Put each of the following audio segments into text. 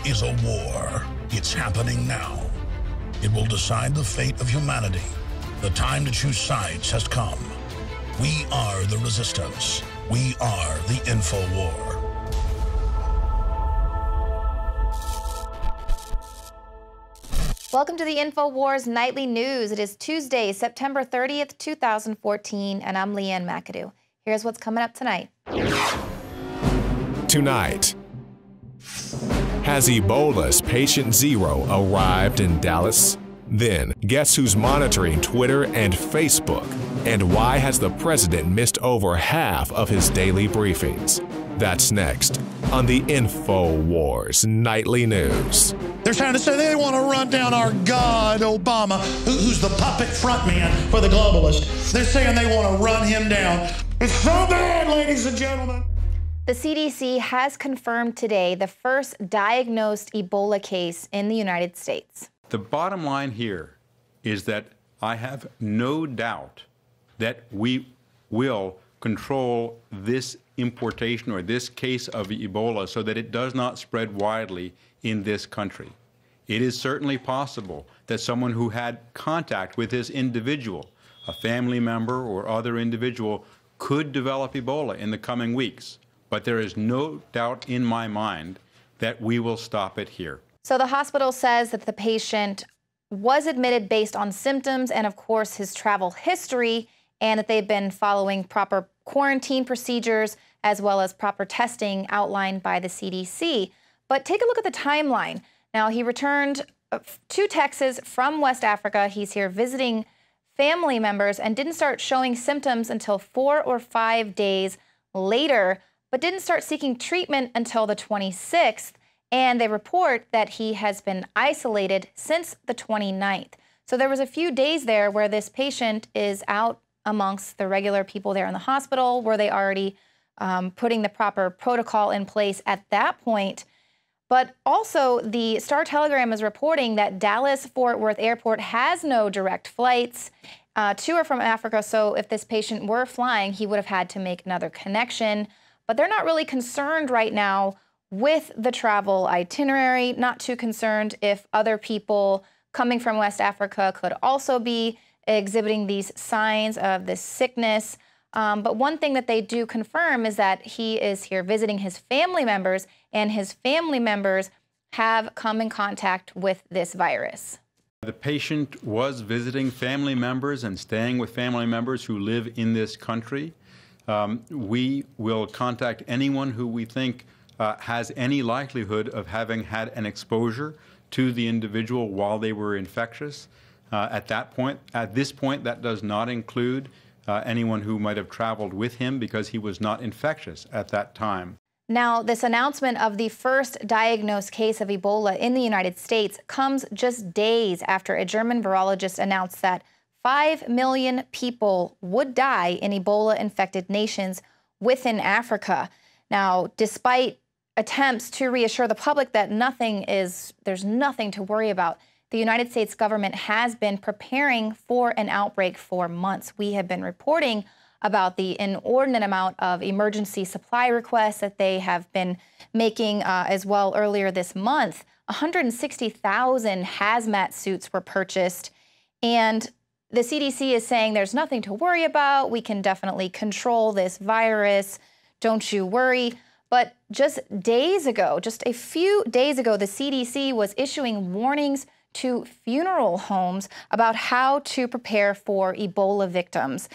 is a war. It's happening now. It will decide the fate of humanity. The time to choose sides has come. We are the resistance. We are the INFOWAR. Welcome to the INFOWARS Nightly News. It is Tuesday, September 30th, 2014, and I'm Leanne McAdoo. Here's what's coming up tonight. Tonight, has Ebola's patient zero arrived in Dallas? Then, guess who's monitoring Twitter and Facebook? And why has the president missed over half of his daily briefings? That's next on the INFOWARS Nightly News. They're trying to say they want to run down our God, Obama, who's the puppet front man for the globalists. They're saying they want to run him down. It's so bad, ladies and gentlemen. The CDC has confirmed today the first diagnosed Ebola case in the United States. The bottom line here is that I have no doubt that we will control this importation or this case of Ebola so that it does not spread widely in this country. It is certainly possible that someone who had contact with this individual, a family member or other individual, could develop Ebola in the coming weeks. But there is no doubt in my mind that we will stop it here. So the hospital says that the patient was admitted based on symptoms and, of course, his travel history, and that they've been following proper quarantine procedures as well as proper testing outlined by the CDC. But take a look at the timeline. Now, he returned to Texas from West Africa. He's here visiting family members and didn't start showing symptoms until 4 or 5 days later, but didn't start seeking treatment until the 26th. And they report that he has been isolated since the 29th. So there was a few days there where this patient is out amongst the regular people there in the hospital. Were they already putting the proper protocol in place at that point? But also, the Star Telegram is reporting that Dallas-Fort Worth Airport has no direct flights to or from Africa. So if this patient were flying, he would have had to make another connection. But they're not really concerned right now with the travel itinerary, not too concerned if other people coming from West Africa could also be exhibiting these signs of this sickness. But one thing that they do confirm is that he is here visiting his family members, and his family members have come in contact with this virus. The patient was visiting family members and staying with family members who live in this country. We will contact anyone who we think has any likelihood of having had an exposure to the individual while they were infectious. At this point, that does not include anyone who might have traveled with him because he was not infectious at that time. Now, this announcement of the first diagnosed case of Ebola in the United States comes just days after a German virologist announced that 5 million people would die in Ebola-infected nations within Africa. Now, despite attempts to reassure the public that there's nothing to worry about, the United States government has been preparing for an outbreak for months. We have been reporting about the inordinate amount of emergency supply requests that they have been making as well earlier this month. 160,000 hazmat suits were purchased, and the CDC is saying there's nothing to worry about. We can definitely control this virus. Don't you worry. But just days ago, just a few days ago, the CDC was issuing warnings to funeral homes about how to prepare for Ebola victims.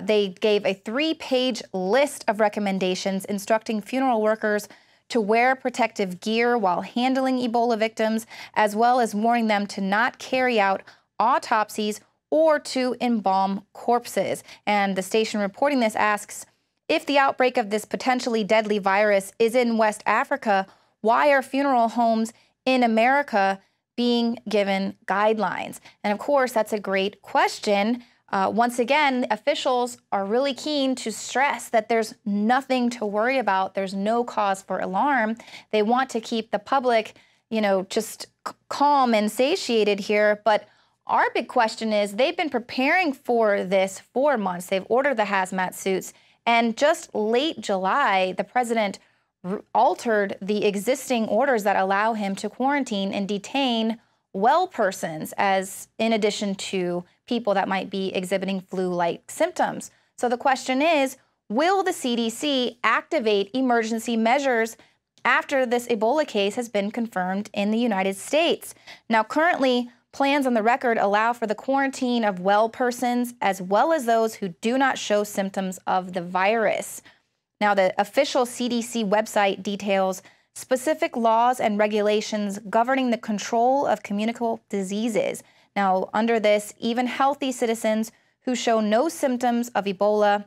They gave a 3-page list of recommendations instructing funeral workers to wear protective gear while handling Ebola victims, as well as warning them to not carry out autopsies or to embalm corpses. And the station reporting this asks, if the outbreak of this potentially deadly virus is in West Africa, why are funeral homes in America being given guidelines? And of course, that's a great question. Once again, officials are really keen to stress that there's nothing to worry about. There's no cause for alarm. They want to keep the public, just calm and satiated here. But our big question is they've been preparing for this for months. They've ordered the hazmat suits. And just late July, the president altered the existing orders that allow him to quarantine and detain well persons, as in addition to people that might be exhibiting flu-like symptoms. So the question is, will the CDC activate emergency measures after this Ebola case has been confirmed in the United States? Now, currently, plans on the record allow for the quarantine of well persons as well as those who do not show symptoms of the virus. Now, the official CDC website details specific laws and regulations governing the control of communicable diseases. Now, under this, even healthy citizens who show no symptoms of Ebola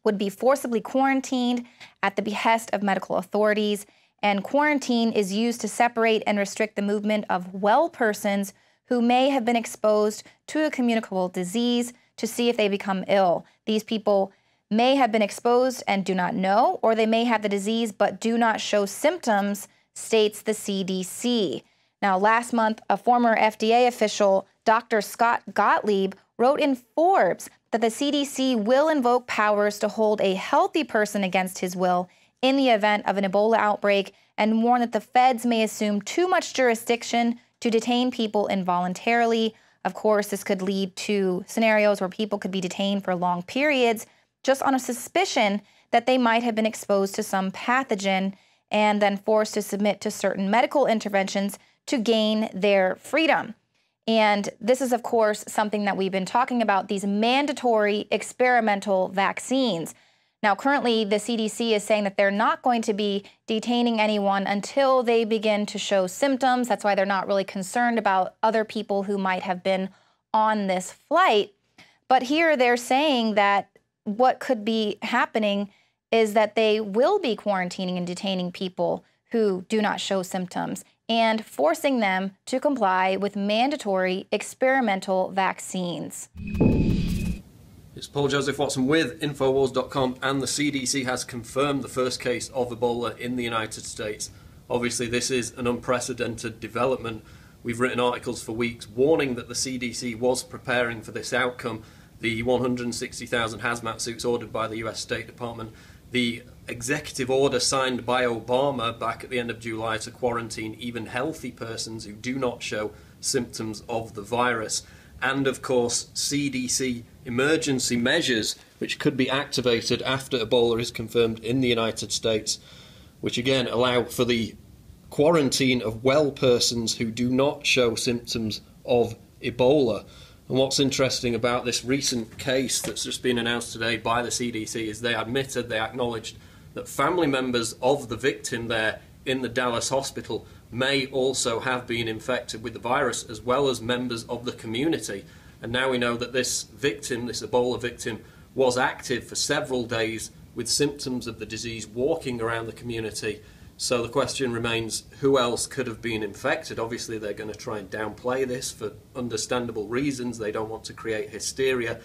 would be forcibly quarantined at the behest of medical authorities, and quarantine is used to separate and restrict the movement of well persons who may have been exposed to a communicable disease to see if they become ill. These people may have been exposed and do not know, or they may have the disease but do not show symptoms, states the CDC. Now, last month, a former FDA official, Dr. Scott Gottlieb, wrote in Forbes that the CDC will invoke powers to hold a healthy person against his will in the event of an Ebola outbreak, and warned that the feds may assume too much jurisdiction to detain people involuntarily. Of course, this could lead to scenarios where people could be detained for long periods just on a suspicion that they might have been exposed to some pathogen and then forced to submit to certain medical interventions to gain their freedom. And this is, of course, something that we've been talking about, these mandatory experimental vaccines. Now, currently, the CDC is saying that they're not going to be detaining anyone until they begin to show symptoms. That's why they're not really concerned about other people who might have been on this flight. But here they're saying that what could be happening is that they will be quarantining and detaining people who do not show symptoms and forcing them to comply with mandatory experimental vaccines. It's Paul Joseph Watson with INFOWARS.com, and the CDC has confirmed the first case of Ebola in the United States. Obviously, this is an unprecedented development. We've written articles for weeks warning that the CDC was preparing for this outcome. The 160,000 hazmat suits ordered by the US State Department, the executive order signed by Obama back at the end of July to quarantine even healthy persons who do not show symptoms of the virus, and of course CDC emergency measures which could be activated after Ebola is confirmed in the United States, which again allow for the quarantine of well persons who do not show symptoms of Ebola. And what's interesting about this recent case that's just been announced today by the CDC is they acknowledged that family members of the victim there in the Dallas hospital may also have been infected with the virus, as well as members of the community. And now we know that this victim, this Ebola victim, was active for several days with symptoms of the disease walking around the community. So the question remains, who else could have been infected? Obviously, they're going to try and downplay this for understandable reasons. They don't want to create hysteria.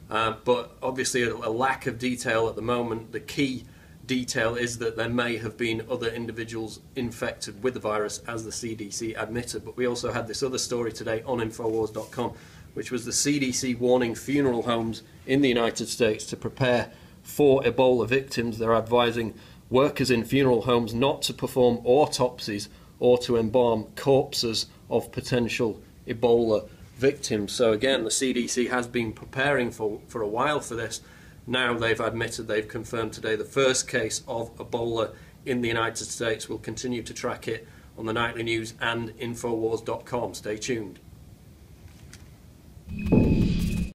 But obviously, a lack of detail at the moment. The key detail is that there may have been other individuals infected with the virus, as the CDC admitted. But we also had this other story today on INFOWARS.com, which was the CDC warning funeral homes in the United States to prepare for Ebola victims. They're advising workers in funeral homes not to perform autopsies or to embalm corpses of potential Ebola victims. So again, the CDC has been preparing for a while for this. Now they've admitted, they've confirmed today the first case of Ebola in the United States. We'll continue to track it on the Nightly News and Infowars.com. Stay tuned.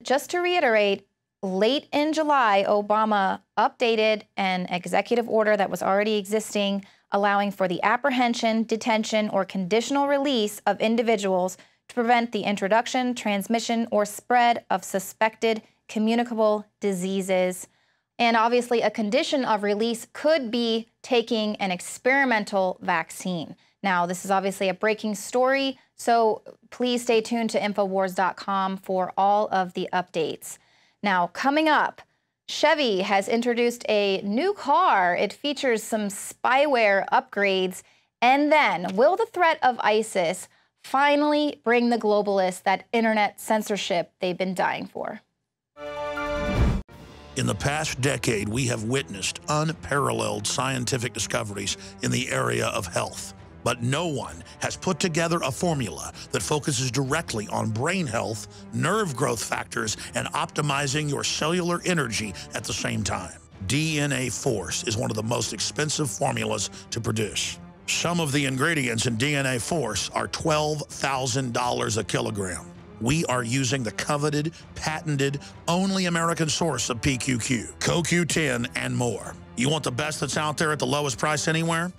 Just to reiterate, late in July, Obama updated an executive order that was already existing, allowing for the apprehension, detention, or conditional release of individuals to prevent the introduction, transmission, or spread of suspected communicable diseases. And obviously, a condition of release could be taking an experimental vaccine. Now, this is obviously a breaking story, so please stay tuned to Infowars.com for all of the updates. Now, coming up, Chevy has introduced a new car. It features some spyware upgrades. And then, will the threat of ISIS finally bring the globalists that internet censorship they've been dying for? In the past decade, we have witnessed unparalleled scientific discoveries in the area of health. But no one has put together a formula that focuses directly on brain health, nerve growth factors, and optimizing your cellular energy at the same time. DNA Force is one of the most expensive formulas to produce. Some of the ingredients in DNA Force are $12,000 a kilogram. We are using the coveted, patented, only American source of PQQ, CoQ10, and more. You want the best that's out there at the lowest price anywhere?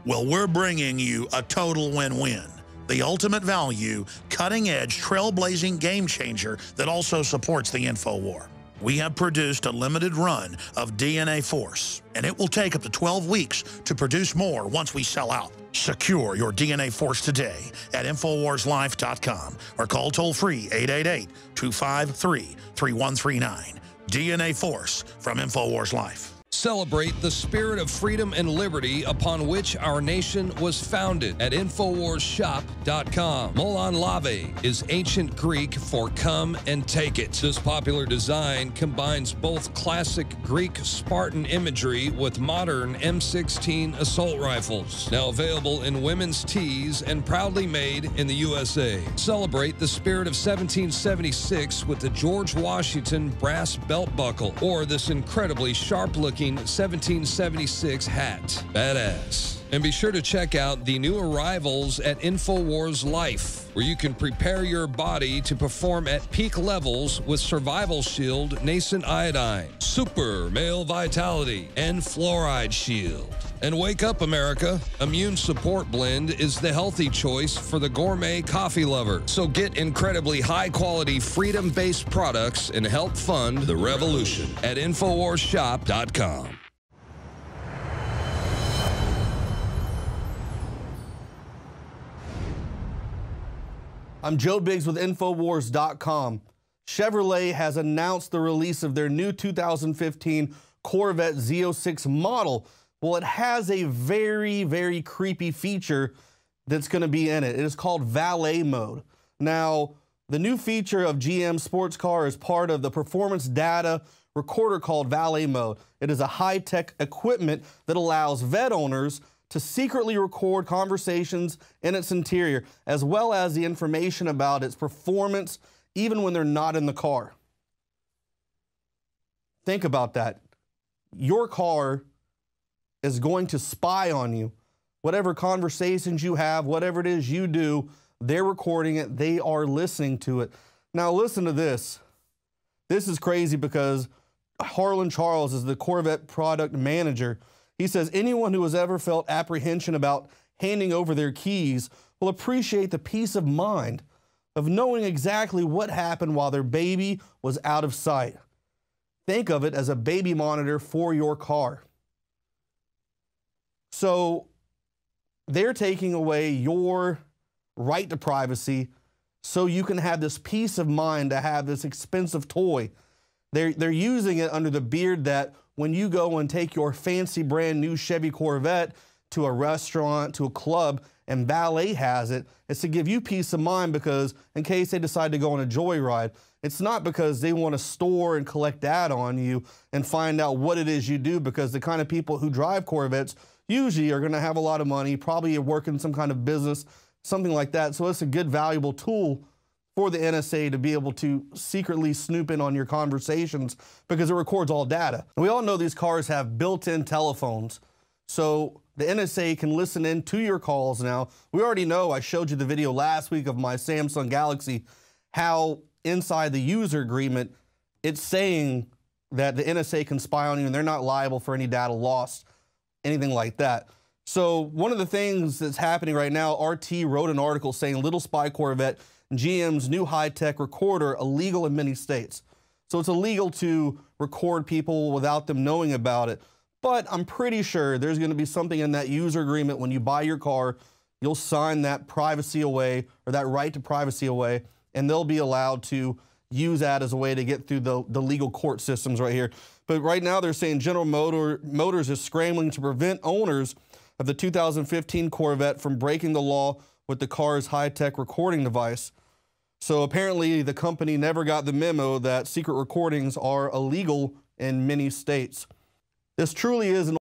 Well, we're bringing you a total win-win. The ultimate value, cutting-edge, trailblazing game changer that also supports the InfoWar. We have produced a limited run of DNA Force, and it will take up to 12 weeks to produce more once we sell out. Secure your DNA Force today at InfoWarsLife.com or call toll-free 888-253-3139. DNA Force from InfoWars Life. Celebrate the spirit of freedom and liberty upon which our nation was founded at InfoWarsShop.com. Molon Lave is ancient Greek for come and take it. This popular design combines both classic Greek Spartan imagery with modern M16 assault rifles. Now available in women's tees and proudly made in the USA. Celebrate the spirit of 1776 with the George Washington brass belt buckle or this incredibly sharp-looking 1776 hat. Badass. And be sure to check out the new arrivals at InfoWars Life, where you can prepare your body to perform at peak levels with Survival Shield Nascent Iodine, Super Male Vitality, and Fluoride Shield. And wake up, America. Immune Support Blend is the healthy choice for the gourmet coffee lover. So get incredibly high-quality, freedom-based products and help fund the revolution at InfoWarsShop.com. I'm Joe Biggs with InfoWars.com. Chevrolet has announced the release of their new 2015 Corvette Z06 model. Well, it has a very, very creepy feature that's going to be in it. It is called valet mode. Now, the new feature of GM sports car is part of the performance data recorder called valet mode. It is a high-tech equipment that allows vet owners to secretly record conversations in its interior, as well as the information about its performance, even when they're not in the car. Think about that. Your car is going to spy on you. Whatever conversations you have, whatever it is you do, they're recording it, they are listening to it. Now listen to this. This is crazy because Harlan Charles is the Corvette product manager. He says anyone who has ever felt apprehension about handing over their keys will appreciate the peace of mind of knowing exactly what happened while their baby was out of sight. Think of it as a baby monitor for your car. So they're taking away your right to privacy so you can have this peace of mind to have this expensive toy. They're using it under the beard that when you go and take your fancy brand new Chevy Corvette to a restaurant, to a club, and valet has it, it's to give you peace of mind because in case they decide to go on a joyride, it's not because they want to store and collect data on you and find out what it is you do, because the kind of people who drive Corvettes usually are going to have a lot of money, probably work in some kind of business, something like that. So it's a good, valuable tool for the NSA to be able to secretly snoop in on your conversations because it records all data. And we all know these cars have built-in telephones, so the NSA can listen in to your calls now. We already know, I showed you the video last week of my Samsung Galaxy, how inside the user agreement, it's saying that the NSA can spy on you and they're not liable for any data lost, anything like that. So one of the things that's happening right now, RT wrote an article saying Little Spy Corvette, GM's new high-tech recorder, illegal in many states. So it's illegal to record people without them knowing about it. But I'm pretty sure there's going to be something in that user agreement when you buy your car, you'll sign that privacy away, or that right to privacy away, and they'll be allowed to use that as a way to get through the legal court systems right here. But right now they're saying General Motors is scrambling to prevent owners of the 2015 Corvette from breaking the law with the car's high-tech recording device. So apparently the company never got the memo that secret recordings are illegal in many states. This truly is an